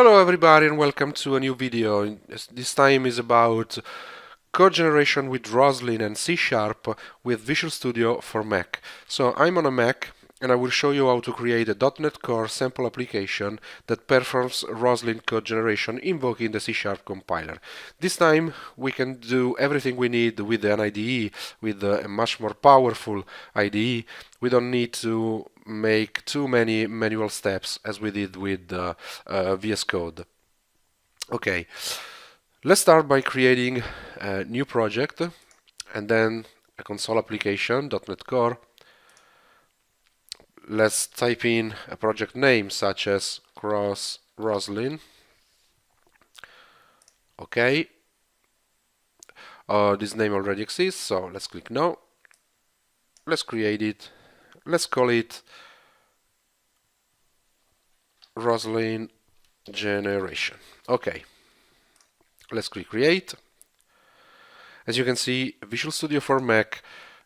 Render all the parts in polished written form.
Hello everybody and welcome to a new video. This time is about code generation with Roslyn and C# with Visual Studio for Mac. So I'm on a Mac and I will show you how to create a .NET Core sample application that performs Roslyn code generation invoking the C# compiler. This time we can do everything we need with an IDE, with a much more powerful IDE. We don't need to make too many manual steps as we did with VS Code. Okay, let's start by creating a new project and then a console application, .NET Core. Let's type in a project name such as cross Roslyn. Okay, this name already exists, so let's click no. Let's create it. Let's call it Roslyn generation. Okay, let's click create. As you can see, Visual Studio for Mac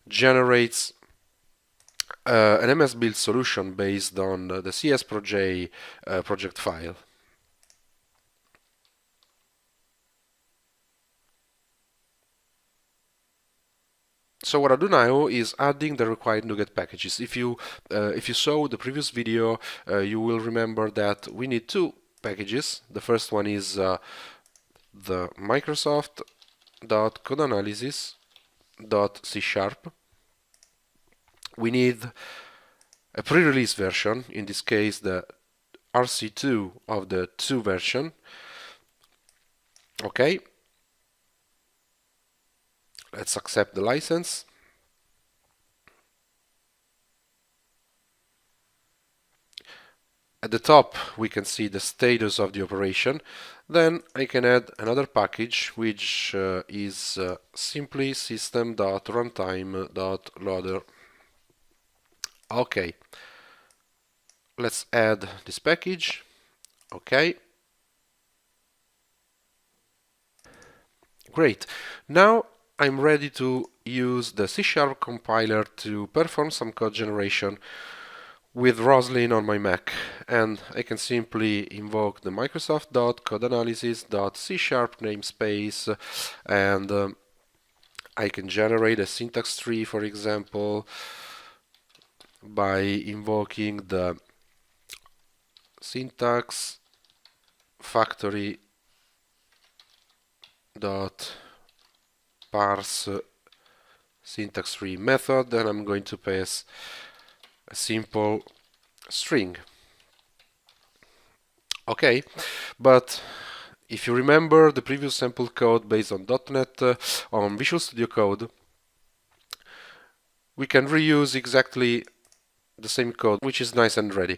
generates an MS Build solution based on the CS-Proj project file. So what I do now is adding the required NuGet packages. If you saw the previous video, you will remember that we need two packages. The first one is the Microsoft.codeanalysis.C#. We need a pre-release version, in this case the RC2 of the 2 version. Okay, let's accept the license. At the top we can see the status of the operation. Then I can add another package which is simply system.runtime.loader. Okay, let's add this package. Okay, great. Now I'm ready to use the C# compiler to perform some code generation with Roslyn on my Mac, and I can simply invoke the Microsoft.codeanalysis.C# namespace, and I can generate a syntax tree, for example, by invoking the syntax factory dot parse syntax tree method, and I'm going to pass a simple string. Okay, but if you remember the previous sample code based on .NET on Visual Studio Code, we can reuse exactly the same code, which is nice and ready.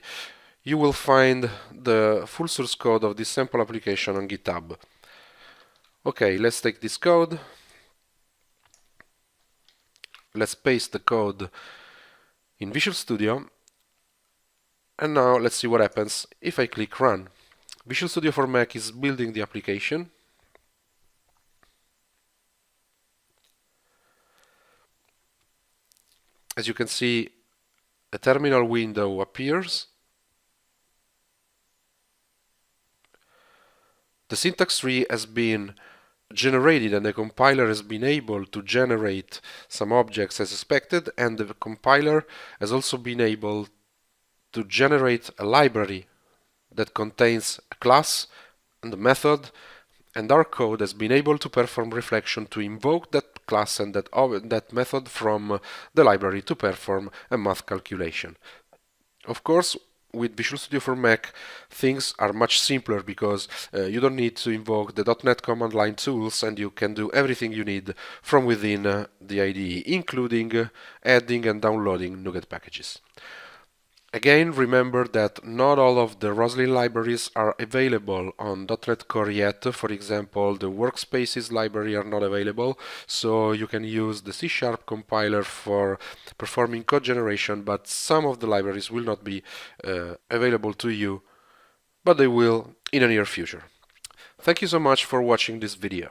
You will find the full source code of this sample application on GitHub. Okay, let's take this code. Let's paste the code in Visual Studio. And now let's see what happens if I click Run. Visual Studio for Mac is building the application. As you can see, a terminal window appears. The syntax tree has been generated and the compiler has been able to generate some objects as expected, and the compiler has also been able to generate a library that contains a class and a method, and our code has been able to perform reflection to invoke that class and that method from the library to perform a math calculation. Of course, with Visual Studio for Mac, things are much simpler because you don't need to invoke the .NET command line tools, and you can do everything you need from within the IDE, including adding and downloading NuGet packages. Again, remember that not all of the Roslyn libraries are available on .NET Core yet. For example, the workspaces library are not available, so you can use the C# compiler for performing code generation, but some of the libraries will not be available to you, but they will in the near future. Thank you so much for watching this video.